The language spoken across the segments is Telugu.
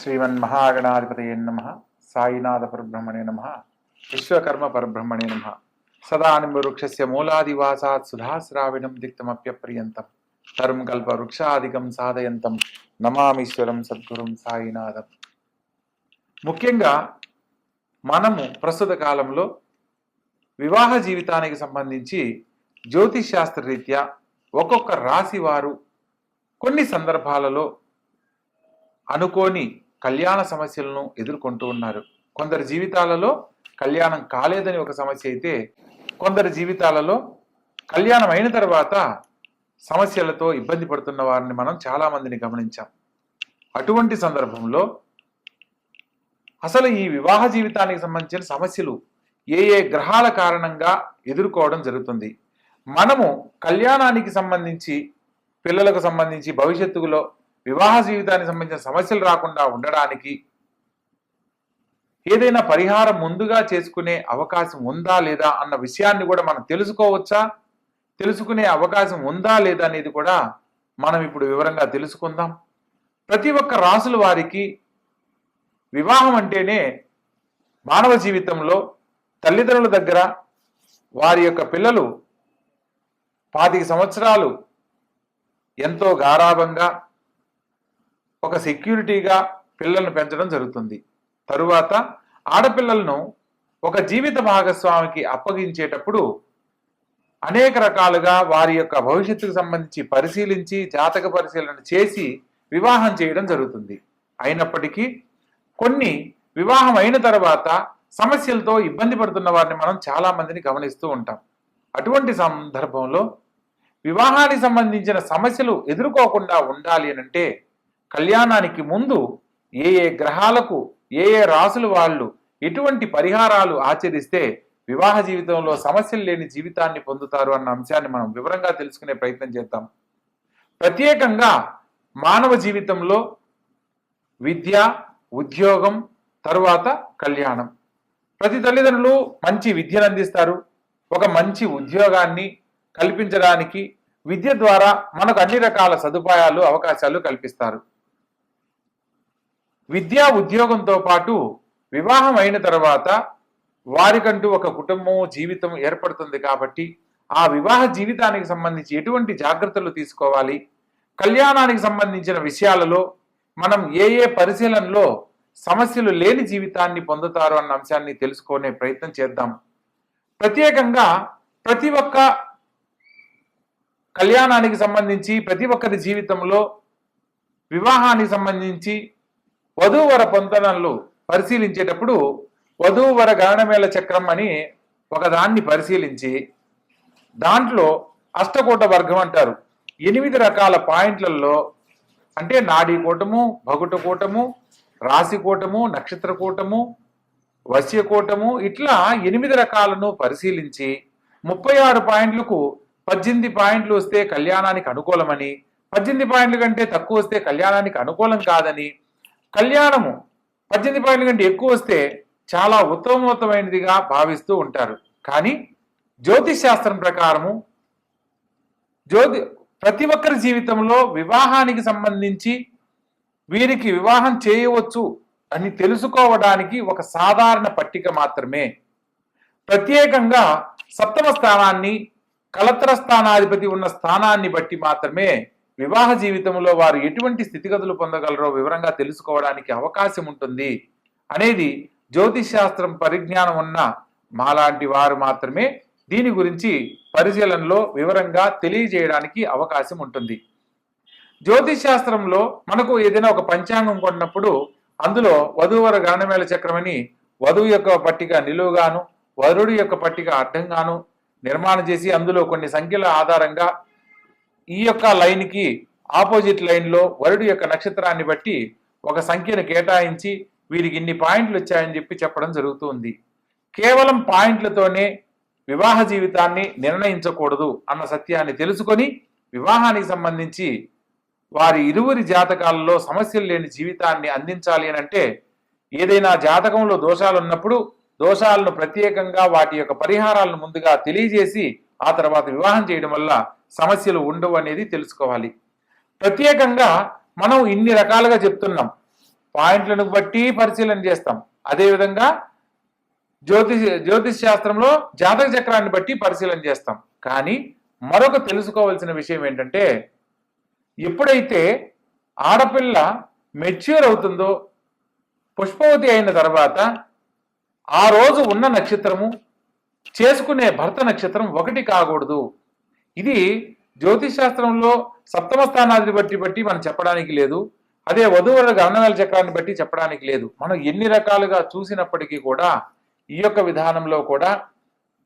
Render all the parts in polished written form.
श्रीमन्महागणाधिपतये नमः। साईनाथ परब्रह्मणे नमः। विश्वकर्म परब्रह्मणे नमः। सदानिम्बवृक्षस्य मूलादिवासात् सुधास्राविणं दिक्तमप्यप्रियन्तं तरुं कल्पवृक्षादिकं साधयन्तं నమామీశ్వరం సద్గురుం సాయినాథం. ముఖ్యంగా మనము ప్రస్తుత కాలంలో వివాహ జీవితానికి సంబంధించి జ్యోతిష్ శాస్త్ర రీత్యా ఒక్కొక్క రాశి వారు కొన్ని సందర్భాలలో అనుకోని కళ్యాణ సమస్యలను ఎదుర్కొంటూ ఉన్నారు. కొందరి జీవితాలలో కళ్యాణం కాలేదని ఒక సమస్య అయితే, కొందరి జీవితాలలో కళ్యాణం అయిన తర్వాత సమస్యలతో ఇబ్బంది పడుతున్న వారిని మనం చాలా మందిని గమనించాం. అటువంటి సందర్భంలో అసలు ఈ వివాహ జీవితానికి సంబంధించిన సమస్యలు ఏ ఏ గ్రహాల కారణంగా ఎదుర్కోవడం జరుగుతుంది, మనము కళ్యాణానికి సంబంధించి పిల్లలకు సంబంధించి భవిష్యత్తులో వివాహ జీవితానికి సంబంధించిన సమస్యలు రాకుండా ఉండడానికి ఏదైనా పరిహారం ముందుగా చేసుకునే అవకాశం ఉందా లేదా అన్న విషయాన్ని కూడా మనం తెలుసుకోవచ్చా, తెలుసుకునే అవకాశం ఉందా లేదా అనేది కూడా మనం ఇప్పుడు వివరంగా తెలుసుకుందాం. ప్రతి ఒక్క రాసుల వారికి వివాహం అంటేనే మానవ జీవితంలో తల్లిదండ్రుల దగ్గర వారి యొక్క పిల్లలు 25 సంవత్సరాలు ఎంతో గారాభంగా ఒక సెక్యూరిటీగా పిల్లలను పెంచడం జరుగుతుంది. తరువాత ఆడపిల్లలను ఒక జీవిత భాగస్వామికి అప్పగించేటప్పుడు అనేక రకాలుగా వారి యొక్క భవిష్యత్తుకు సంబంధించి పరిశీలించి జాతక పరిశీలన చేసి వివాహం చేయడం జరుగుతుంది. అయినప్పటికీ కొన్ని వివాహం అయిన తర్వాత సమస్యలతో ఇబ్బంది పడుతున్న వారిని మనం చాలా మందిని గమనిస్తూ ఉంటాం. అటువంటి సందర్భంలో వివాహానికి సంబంధించిన సమస్యలు ఎదుర్కోకుండా ఉండాలి అంటే కళ్యాణానికి ముందు ఏ ఏ గ్రహాలకు ఏ ఏ రాసులు వాళ్ళు ఎటువంటి పరిహారాలు ఆచరిస్తే వివాహ జీవితంలో సమస్యలు లేని జీవితాన్ని పొందుతారు అన్న అంశాన్ని మనం వివరంగా తెలుసుకునే ప్రయత్నం చేద్దాం. ప్రత్యేకంగా మానవ జీవితంలో విద్య, ఉద్యోగం, తరువాత కళ్యాణం. ప్రతి తల్లిదండ్రులు మంచి విద్యను అందిస్తారు. ఒక మంచి ఉద్యోగాన్ని కల్పించడానికి విద్య ద్వారా మనకు అన్ని రకాల సదుపాయాలు, అవకాశాలు కల్పిస్తారు. విద్యా ఉద్యోగంతో పాటు వివాహం అయిన తర్వాత వారికంటూ ఒక కుటుంబం, జీవితం ఏర్పడుతుంది. కాబట్టి ఆ వివాహ జీవితానికి సంబంధించి ఎటువంటి జాగ్రత్తలు తీసుకోవాలి, కళ్యాణానికి సంబంధించిన విషయాలలో మనం ఏ ఏ పరిశీలనలో సమస్యలు లేని జీవితాన్ని పొందుతారు అన్న అంశాన్ని తెలుసుకునే ప్రయత్నం చేద్దాం. ప్రత్యేకంగా ప్రతి ఒక్క కళ్యాణానికి సంబంధించి ప్రతి ఒక్కరి జీవితంలో వివాహానికి సంబంధించి వధూవర పొందనలు పరిశీలించేటప్పుడు వధూవర గణనమేళ చక్రం అని ఒకదాన్ని పరిశీలించి దాంట్లో అష్టకూట వర్గం అంటారు. 8 రకాల పాయింట్లలో అంటే నాడీ కూటము, భగుట కూటము, రాశి కూటము, నక్షత్ర కూటము, వశ్య కూటము, ఇట్లా 8 రకాలను పరిశీలించి 36 పాయింట్లకు 18 పాయింట్లు వస్తే కళ్యాణానికి అనుకూలమని, 18 పాయింట్ల కంటే తక్కువ వస్తే కళ్యాణానికి అనుకూలం కాదని, కళ్యాణము 18 పాయింట్ల కంటే ఎక్కువ వస్తే చాలా ఉత్తమోత్తమైనదిగా భావిస్తూ ఉంటారు. కానీ జ్యోతిష్ శాస్త్రం ప్రకారము ప్రతి ఒక్కరి జీవితంలో వివాహానికి సంబంధించి వీరికి వివాహం చేయవచ్చు అని తెలుసుకోవడానికి ఒక సాధారణ పట్టిక మాత్రమే. ప్రత్యేకంగా సప్తమ స్థానాన్ని, కలత్ర స్థానాధిపతి ఉన్న స్థానాన్ని బట్టి మాత్రమే వివాహ జీవితంలో వారు ఎటువంటి స్థితిగతులు పొందగలరో వివరంగా తెలుసుకోవడానికి అవకాశం ఉంటుంది అనేది జ్యోతిష్ శాస్త్రం పరిజ్ఞానం ఉన్న మాలాంటి వారు మాత్రమే దీని గురించి పరిశీలనలో వివరంగా తెలియజేయడానికి అవకాశం ఉంటుంది. జ్యోతిష్ శాస్త్రంలో మనకు ఏదైనా ఒక పంచాంగం కొన్నప్పుడు అందులో వధూవర గణనమేళ చక్రమని వధువు యొక్క పట్టిక నిలువుగాను, వరుడి యొక్క పట్టిక అడ్డంగాను నిర్మాణం చేసి అందులో కొన్ని సంఖ్యల ఆధారంగా ఈ యొక్క లైన్కి ఆపోజిట్ లైన్లో వరుడి యొక్క నక్షత్రాన్ని బట్టి ఒక సంఖ్యను కేటాయించి వీరికి ఇన్ని పాయింట్లు వచ్చాయని చెప్పడం జరుగుతుంది. కేవలం పాయింట్లతోనే వివాహ జీవితాన్ని నిర్ణయించకూడదు అన్న సత్యాన్ని తెలుసుకొని వివాహానికి సంబంధించి వారి ఇరువురి జాతకాలలో సమస్యలు లేని జీవితాన్ని అందించాలి అని అంటే ఏదైనా జాతకంలో దోషాలు ఉన్నప్పుడు దోషాలను ప్రత్యేకంగా వాటి యొక్క పరిహారాలను ముందుగా తెలియజేసి ఆ తర్వాత వివాహం చేయడం వల్ల సమస్యలు ఉండవు అనేది తెలుసుకోవాలి. ప్రత్యేకంగా మనం ఇన్ని రకాలుగా చెప్తున్నాం. పాయింట్లను బట్టి పరిశీలన చేస్తాం. అదేవిధంగా జ్యోతిష్ శాస్త్రంలో జాతక చక్రాన్ని బట్టి పరిశీలన చేస్తాం. కానీ మరొక తెలుసుకోవాల్సిన విషయం ఏంటంటే, ఎప్పుడైతే ఆడపిల్ల మెచ్యూర్ అవుతుందో, పుష్పవతి అయిన తర్వాత ఆ రోజు ఉన్న నక్షత్రము చేసుకునే భర్త నక్షత్రం ఒకటి కాకూడదు. ఇది జ్యోతిష్ శాస్త్రంలో సప్తమ స్థానాన్ని బట్టి మనం చెప్పడానికి లేదు. అదే వధూవరుల గణనవేల చక్రాన్ని బట్టి చెప్పడానికి లేదు. మనం ఎన్ని రకాలుగా చూసినప్పటికీ కూడా ఈ యొక్క విధానంలో కూడా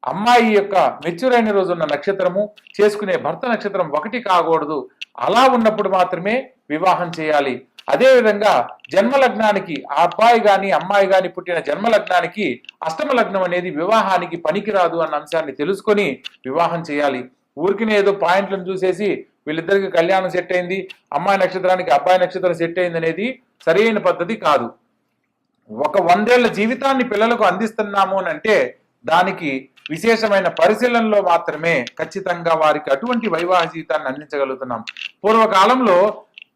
అమ్మాయి యొక్క మెచ్యూర్ అయిన రోజు ఉన్న నక్షత్రము చేసుకునే భర్త నక్షత్రం ఒకటి కాకూడదు. అలా ఉన్నప్పుడు మాత్రమే వివాహం చేయాలి. అదే విధంగా జన్మ లగ్నానికి ఆ అబ్బాయి గాని అమ్మాయి గాని పుట్టిన జన్మ లగ్నానికి అష్టమ లగ్నం అనేది వివాహానికి పనికిరాదు అన్న అంశాన్ని తెలుసుకొని వివాహం చేయాలి. ఊరికినే ఏదో పాయింట్లను చూసేసి వీళ్ళిద్దరికి కళ్యాణం సెట్ అయింది, అమ్మాయి నక్షత్రానికి అబ్బాయి నక్షత్రం సెట్ అయింది అనేది సరైన పద్ధతి కాదు. ఒక 100 ఏళ్ల జీవితాన్ని పిల్లలకు అందిస్తున్నాము అని అంటే దానికి విశేషమైన పరిశీలనలో మాత్రమే ఖచ్చితంగా వారికి అటువంటి వైవాహిక జీవితాన్ని అందించగలుగుతున్నాం. పూర్వకాలంలో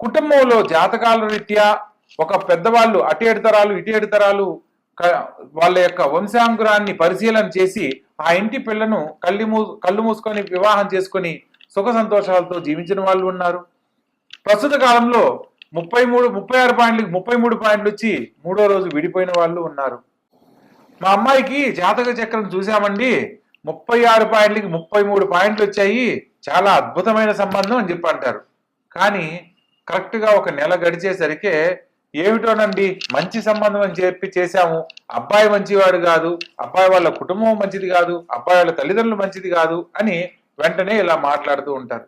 కుటుంబంలో జాతకాల రీత్యా ఒక పెద్దవాళ్ళు అటు 7 తరాలు ఇటు 7 తరాలు వాళ్ళ యొక్క వంశాంకురాన్ని పరిశీలన చేసి ఆ ఇంటి పిల్లను కళ్ళు మూసుకొని వివాహం చేసుకొని సుఖ సంతోషాలతో జీవించిన వాళ్ళు ఉన్నారు. ప్రస్తుత కాలంలో 36 పాయింట్లకి 33 పాయింట్లు వచ్చి 3వ రోజు విడిపోయిన వాళ్ళు ఉన్నారు. మా అమ్మాయికి జాతక చక్రం చూసామండి, 36 పాయింట్లకి 33 పాయింట్లు వచ్చాయి, చాలా అద్భుతమైన సంబంధం అని చెప్పి అంటారు. కానీ కరెక్ట్గా ఒక నెల గడిచేసరికి ఏమిటోనండి మంచి సంబంధం అని చెప్పి చేశాము, అబ్బాయి మంచివాడు కాదు, అబ్బాయి వాళ్ళ కుటుంబం మంచిది కాదు, అబ్బాయి వాళ్ళ తల్లిదండ్రులు మంచిది కాదు అని వెంటనే ఇలా మాట్లాడుతూ ఉంటారు.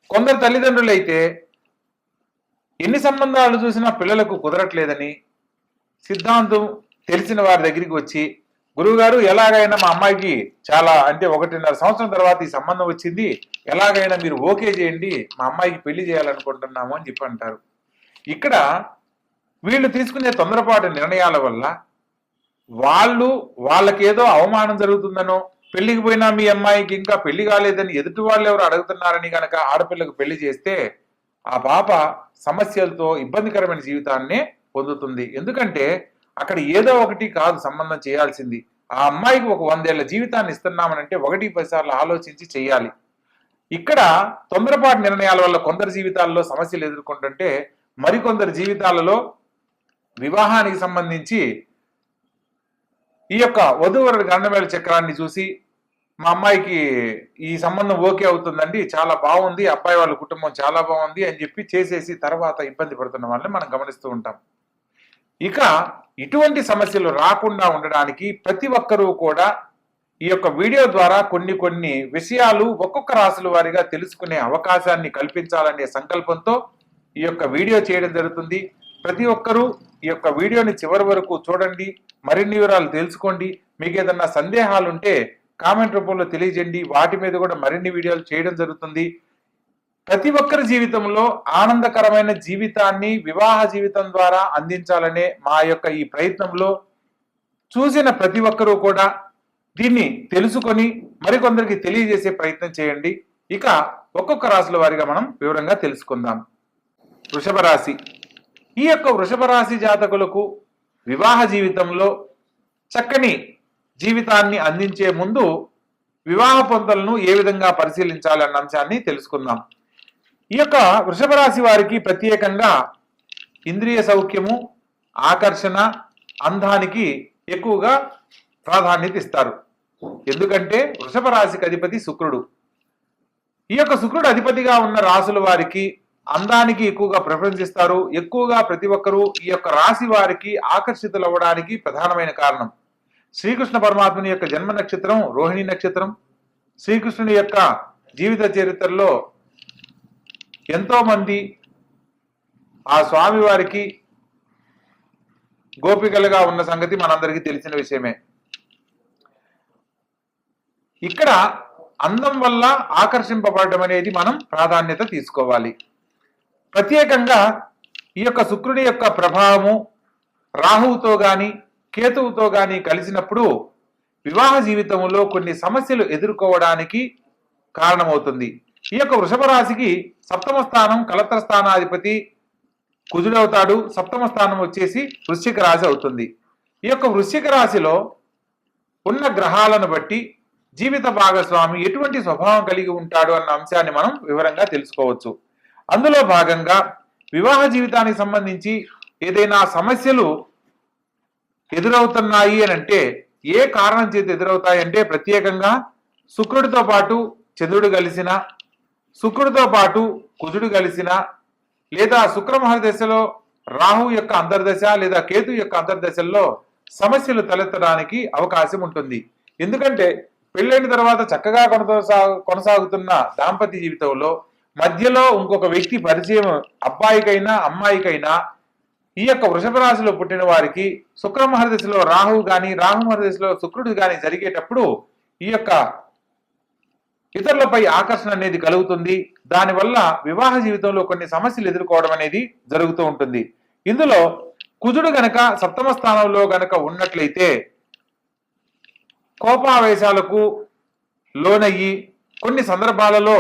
కొందరు తల్లిదండ్రులు అయితే ఎన్ని సంబంధాలు చూసినా పిల్లలకు కుదరట్లేదని సిద్ధాంతం తెలిసిన వారి దగ్గరికి వచ్చి, గురువుగారు ఎలాగైనా మా అమ్మాయికి చాలా అంటే 1.5 సంవత్సరం తర్వాత ఈ సంబంధం వచ్చింది, ఎలాగైనా మీరు ఓకే చేయండి, మా అమ్మాయికి పెళ్లి చేయాలనుకుంటున్నాము అని చెప్పి అంటారు. ఇక్కడ వీళ్ళు తీసుకునే తొందరపాటు నిర్ణయాల వల్ల వాళ్ళకేదో అవమానం జరుగుతుందనో, పెళ్లికి పోయినా మీ అమ్మాయికి ఇంకా పెళ్లి కాలేదని ఎదుటి వాళ్ళు ఎవరు అడుగుతున్నారని కనుక ఆడపిల్లకు పెళ్లి చేస్తే ఆ పాప సమస్యలతో ఇబ్బందికరమైన జీవితాన్నే పొందుతుంది. ఎందుకంటే అక్కడ ఏదో ఒకటి కాదు సంబంధం చేయాల్సింది. ఆ అమ్మాయికి ఒక 100 ఏళ్ల జీవితాన్ని ఇస్తున్నామనంటే 1-10 సార్లు ఆలోచించి చేయాలి. ఇక్కడ తొందరపాటు నిర్ణయాల వల్ల కొందరి జీవితాల్లో సమస్యలు ఎదుర్కొంటుంటే మరికొందరి జీవితాలలో వివాహానికి సంబంధించి ఈ యొక్క వధూవరుల గండమేళ చక్రాన్ని చూసి మా అమ్మాయికి ఈ సంబంధం ఓకే అవుతుందండి, చాలా బాగుంది, అబ్బాయి వాళ్ళ కుటుంబం చాలా బాగుంది అని చెప్పి చేసేసి తర్వాత ఇబ్బంది పడుతున్న వాళ్ళని మనం గమనిస్తూ ఉంటాం. ఇక ఇటువంటి సమస్యలు రాకుండా ఉండడానికి ప్రతి ఒక్కరూ కూడా ఈ యొక్క వీడియో ద్వారా కొన్ని విషయాలు ఒక్కొక్క రాశుల వారిగా తెలుసుకునే అవకాశాన్ని కల్పించాలనే సంకల్పంతో ఈ యొక్క వీడియో చేయడం జరుగుతుంది. ప్రతి ఒక్కరూ ఈ యొక్క వీడియోని చివరి వరకు చూడండి, మరిన్ని వివరాలు తెలుసుకోండి. మీకు ఏదన్నా సందేహాలు ఉంటే కామెంట్ రూపంలో తెలియజేయండి, వాటి మీద కూడా మరిన్ని వీడియోలు చేయడం జరుగుతుంది. ప్రతి ఒక్కరి జీవితంలో ఆనందకరమైన జీవితాన్ని వివాహ జీవితం ద్వారా అందించాలనే మా యొక్క ఈ ప్రయత్నంలో చూసిన ప్రతి ఒక్కరూ కూడా దీన్ని తెలుసుకొని మరికొందరికి తెలియజేసే ప్రయత్నం చేయండి. ఇక ఒక్కొక్క రాశుల వారిగా మనం వివరంగా తెలుసుకుందాం. వృషభ రాశి. ఈ యొక్క వృషభ రాశి జాతకులకు వివాహ జీవితంలో చక్కని జీవితాన్ని అందించే ముందు వివాహ పొంతలను ఏ విధంగా పరిశీలించాలన్న అంశాన్ని తెలుసుకుందాం. ఈ యొక్క వృషభ రాశి వారికి ప్రత్యేకంగా ఇంద్రియ సౌఖ్యము, ఆకర్షణ, అందానికి ఎక్కువగా ప్రాధాన్యత ఇస్తారు. ఎందుకంటే వృషభ రాశికి అధిపతి శుక్రుడు. ఈ యొక్క శుక్రుడు అధిపతిగా ఉన్న రాశుల వారికి అందానికి ఎక్కువగా ప్రిఫరెన్స్ ఇస్తారు. ఎక్కువగా ప్రతి ఒక్కరూ ఈ యొక్క రాశి వారికి ఆకర్షితులు అవ్వడానికి ప్రధానమైన కారణం శ్రీకృష్ణ పరమాత్ముని యొక్క జన్మ నక్షత్రం రోహిణి నక్షత్రం. శ్రీకృష్ణుని యొక్క జీవిత చరిత్రలో ఎంతో మంది ఆ స్వామి వారికి గోపికలుగా ఉన్న సంగతి మనందరికీ తెలిసిన విషయమే. ఇక్కడ అందం వల్ల ఆకర్షింపబడడం అనేది మనం ప్రాధాన్యత తీసుకోవాలి. ప్రత్యేకంగా ఈ యొక్క శుక్రుడి యొక్క ప్రభావము రాహువుతో గాని కేతువుతో గాని కలిసినప్పుడు వివాహ జీవితంలో కొన్ని సమస్యలు ఎదుర్కోవడానికి కారణమవుతుంది. ఈ యొక్క వృషభ రాశికి 7వ స్థానం కలత్ర స్థానాధిపతి కుజుడవుతాడు. సప్తమ స్థానం వచ్చేసి వృశ్చిక రాశి అవుతుంది. ఈ యొక్క వృశ్చిక రాశిలో ఉన్న గ్రహాలను బట్టి జీవిత భాగస్వామి ఎటువంటి స్వభావం కలిగి ఉంటాడు అన్న అంశాన్ని మనం వివరంగా తెలుసుకోవచ్చు. అందులో భాగంగా వివాహ జీవితానికి సంబంధించి ఏదైనా సమస్యలు ఎదురవుతున్నాయి అని అంటే ఏ కారణం చేత ఎదురవుతాయి అంటే ప్రత్యేకంగా శుక్రుడితో పాటు చంద్రుడు కలిసిన, శుక్రుడితో పాటు కుజుడు కలిసిన, లేదా శుక్రమహర దశలో రాహు యొక్క అంతర్దశ లేదా కేతు యొక్క అంతర్దశల్లో సమస్యలు తలెత్తడానికి అవకాశం ఉంటుంది. ఎందుకంటే పెళ్ళైన తర్వాత చక్కగా కొనసాగుతున్న దాంపత్య జీవితంలో మధ్యలో ఇంకొక వ్యక్తి పరిచయం అబ్బాయికైనా అమ్మాయికైనా ఈ యొక్క వృషభ రాశిలో పుట్టిన వారికి శుక్రమహర దశలో రాహు గాని, రాహుమహర దశలో శుక్రుడు గాని జరిగేటప్పుడు ఈ యొక్క ఇతరులపై ఆకర్షణ అనేది కలుగుతుంది. దానివల్ల వివాహ జీవితంలో కొన్ని సమస్యలు ఎదుర్కోవడం అనేది జరుగుతూ ఉంటుంది. ఇందులో కుజుడు గనక సప్తమ స్థానంలో గనక ఉన్నట్లయితే కోపావేశాలకు లోనయ్యి కొన్ని సందర్భాలలో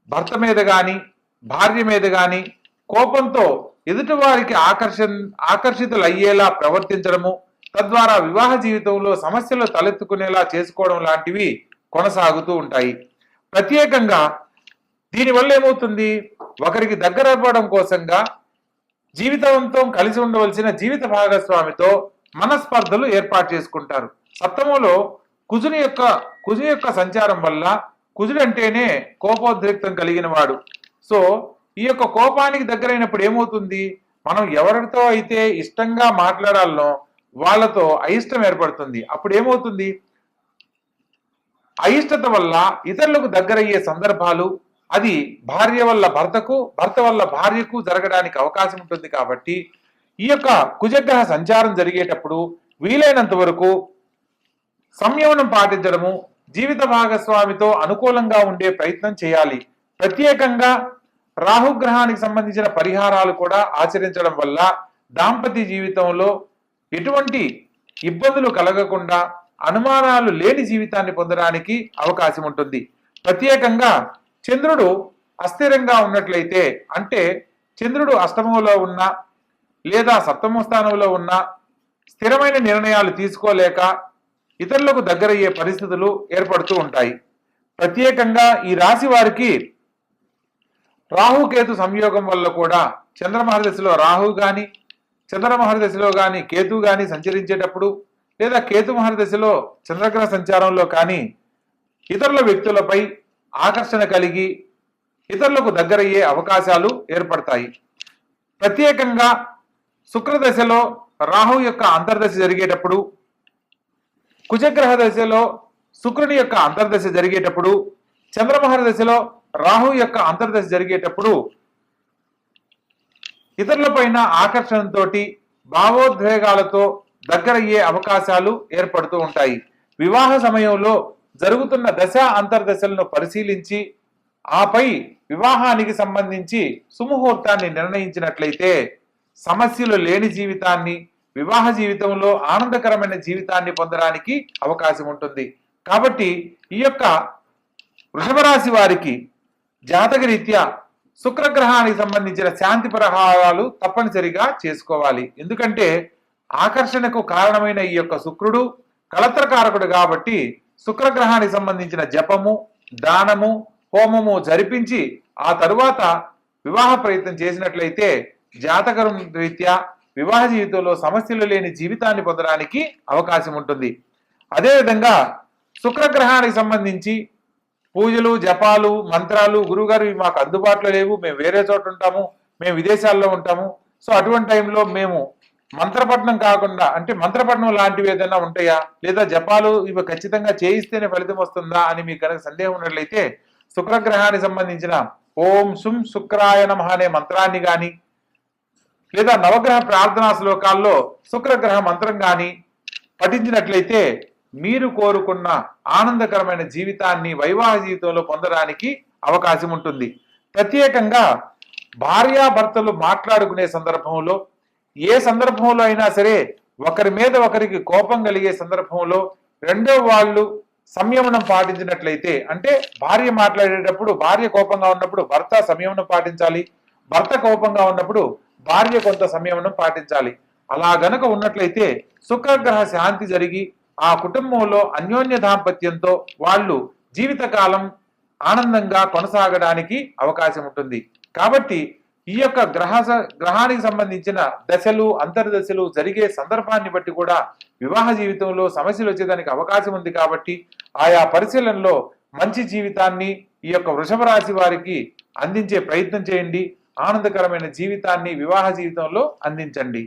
భర్త మీద గాని భార్య మీద గాని కోపంతో ఎదుటివారికి ఆకర్షితులు అయ్యేలా ప్రవర్తించడము, తద్వారా వివాహ జీవితంలో సమస్యలు తలెత్తుకునేలా చేసుకోవడం లాంటివి కొనసాగుతూ ఉంటాయి. ప్రత్యేకంగా దీనివల్ల ఏమవుతుంది, ఒకరికి దగ్గర అవ్వడం కోసంగా జీవితాంతం కలిసి ఉండవలసిన జీవిత భాగస్వామితో మనస్పర్ధలు ఏర్పాటు చేసుకుంటారు. సప్తమంలో కుజుని యొక్క సంచారం వల్ల, కుజుడు అంటేనే కోపోద్రిక్తం కలిగిన వాడు. సో ఈ యొక్క కోపానికి దగ్గరైనప్పుడు ఏమవుతుంది, మనం ఎవరితో అయితే ఇష్టంగా మాట్లాడాలనో వాళ్ళతో అయిష్టం ఏర్పడుతుంది. అప్పుడు ఏమవుతుంది, అయిష్టత వల్ల ఇతరులకు దగ్గరయ్యే సందర్భాలు అది భార్య వల్ల భర్తకు, భర్త వల్ల భార్యకు జరగడానికి అవకాశం ఉంటుంది. కాబట్టి ఈ యొక్క కుజగ్రహ సంచారం జరిగేటప్పుడు వీలైనంత వరకు సంయమనం పాటించడము, జీవిత భాగస్వామితో అనుకూలంగా ఉండే ప్రయత్నం చేయాలి. ప్రత్యేకంగా రాహుగ్రహానికి సంబంధించిన పరిహారాలు కూడా ఆచరించడం వల్ల దాంపత్య జీవితంలో ఎటువంటి ఇబ్బందులు కలగకుండా అనుమానాలు లేని జీవితాన్ని పొందడానికి అవకాశం ఉంటుంది. ప్రత్యేకంగా చంద్రుడు అస్థిరంగా ఉన్నట్లయితే, అంటే చంద్రుడు అష్టమంలో ఉన్న లేదా సప్తమ స్థానంలో ఉన్న స్థిరమైన నిర్ణయాలు తీసుకోలేక ఇతరులకు దగ్గరయ్యే పరిస్థితులు ఏర్పడుతూ ఉంటాయి. ప్రత్యేకంగా ఈ రాశి వారికి రాహుకేతు సంయోగం వల్ల కూడా చంద్రమహర దశలో రాహు గాని, చంద్రమహర దశలో గాని కేతు గాని సంచరించేటప్పుడు, లేదా కేతు మహర దశలో చంద్రగ్రహ సంచారంలో కానీ ఇతరుల వ్యక్తులపై ఆకర్షణ కలిగి ఇతరులకు దగ్గరయ్యే అవకాశాలు ఏర్పడతాయి. ప్రత్యేకంగా శుక్రదశలో రాహు యొక్క అంతర్దశ జరిగేటప్పుడు, కుజగ్రహ దశలో శుక్రుని యొక్క అంతర్దశ జరిగేటప్పుడు, చంద్రమహర దశలో రాహు యొక్క అంతర్దశ జరిగేటప్పుడు ఇతరులపైన ఆకర్షణతో భావోద్వేగాలతో దగ్గరయ్యే అవకాశాలు ఏర్పడుతూ ఉంటాయి. వివాహ సమయంలో జరుగుతున్న దశ అంతర్దశలను పరిశీలించి ఆపై వివాహానికి సంబంధించి సుముహూర్తాన్ని నిర్ణయించినట్లయితే సమస్యలు లేని జీవితాన్ని, వివాహ జీవితంలో ఆనందకరమైన జీవితాన్ని పొందడానికి అవకాశం ఉంటుంది. కాబట్టి ఈ యొక్క వృషభ రాశి వారికి జాతకరీత్యా శుక్రగ్రహానికి సంబంధించిన శాంతి పరిహారాలు తప్పనిసరిగా చేసుకోవాలి. ఎందుకంటే ఆకర్షణకు కారణమైన ఈ యొక్క శుక్రుడు కళత్రకారకుడు కాబట్టి శుక్రగ్రహానికి సంబంధించిన జపము, దానము, హోమము జరిపించి ఆ తరువాత వివాహ ప్రయత్నం చేసినట్లయితే జాతక రీత్యా వివాహ జీవితంలో సమస్యలు లేని జీవితాన్ని పొందడానికి అవకాశం ఉంటుంది. అదేవిధంగా శుక్రగ్రహానికి సంబంధించి పూజలు, జపాలు, మంత్రాలు, గురువుగారు ఇవి మాకు అందుబాటులో లేవు, మేము వేరే చోట ఉంటాము, మేము విదేశాల్లో ఉంటాము, సో అటువంటి టైంలో మేము మంత్రపఠనం కాకుండా, అంటే మంత్రపఠనం లాంటివి ఏదైనా ఉంటాయా, లేదా జపాలు ఇవి ఖచ్చితంగా చేయిస్తేనే ఫలితం వస్తుందా అని మీకు కనుక సందేహం ఉన్నట్లయితే శుక్రగ్రహానికి సంబంధించిన ఓం శుం శుక్రాయ నమః అనే మంత్రాన్ని కానీ, లేదా నవగ్రహ ప్రార్థనా శ్లోకాల్లో శుక్రగ్రహ మంత్రం కానీ పఠించినట్లయితే మీరు కోరుకున్న ఆనందకరమైన జీవితాన్ని వైవాహ జీవితంలో పొందడానికి అవకాశం ఉంటుంది. ప్రత్యేకంగా భార్యాభర్తలు మాట్లాడుకునే సందర్భంలో, ఏ సందర్భంలో అయినా సరే ఒకరి మీద ఒకరికి కోపం కలిగే సందర్భంలో రెండో వాళ్ళు సంయమనం పాటించినట్లయితే, అంటే భార్య మాట్లాడేటప్పుడు భార్య కోపంగా ఉన్నప్పుడు భర్త సంయమనం పాటించాలి, భర్త కోపంగా ఉన్నప్పుడు భార్య కొంత సంయమనం పాటించాలి. అలా గనక ఉన్నట్లయితే శుక్రగ్రహ శాంతి జరిగి ఆ కుటుంబంలో అన్యోన్య దాంపత్యంతో వాళ్ళు జీవితకాలం ఆనందంగా కొనసాగడానికి అవకాశం ఉంటుంది. కాబట్టి ఈ యొక్క గ్రహానికి సంబంధించిన దశలు అంతర్దశలు జరిగే సందర్భాన్ని బట్టి కూడా వివాహ జీవితంలో సమస్యలు వచ్చేదానికి అవకాశం ఉంది. కాబట్టి ఆయా పరిశీలనలో మంచి జీవితాన్ని ఈ యొక్క వృషభ రాశి వారికి అందించే ప్రయత్నం చేయండి. ఆనందకరమైన జీవితాన్ని వివాహ జీవితంలో అందించండి.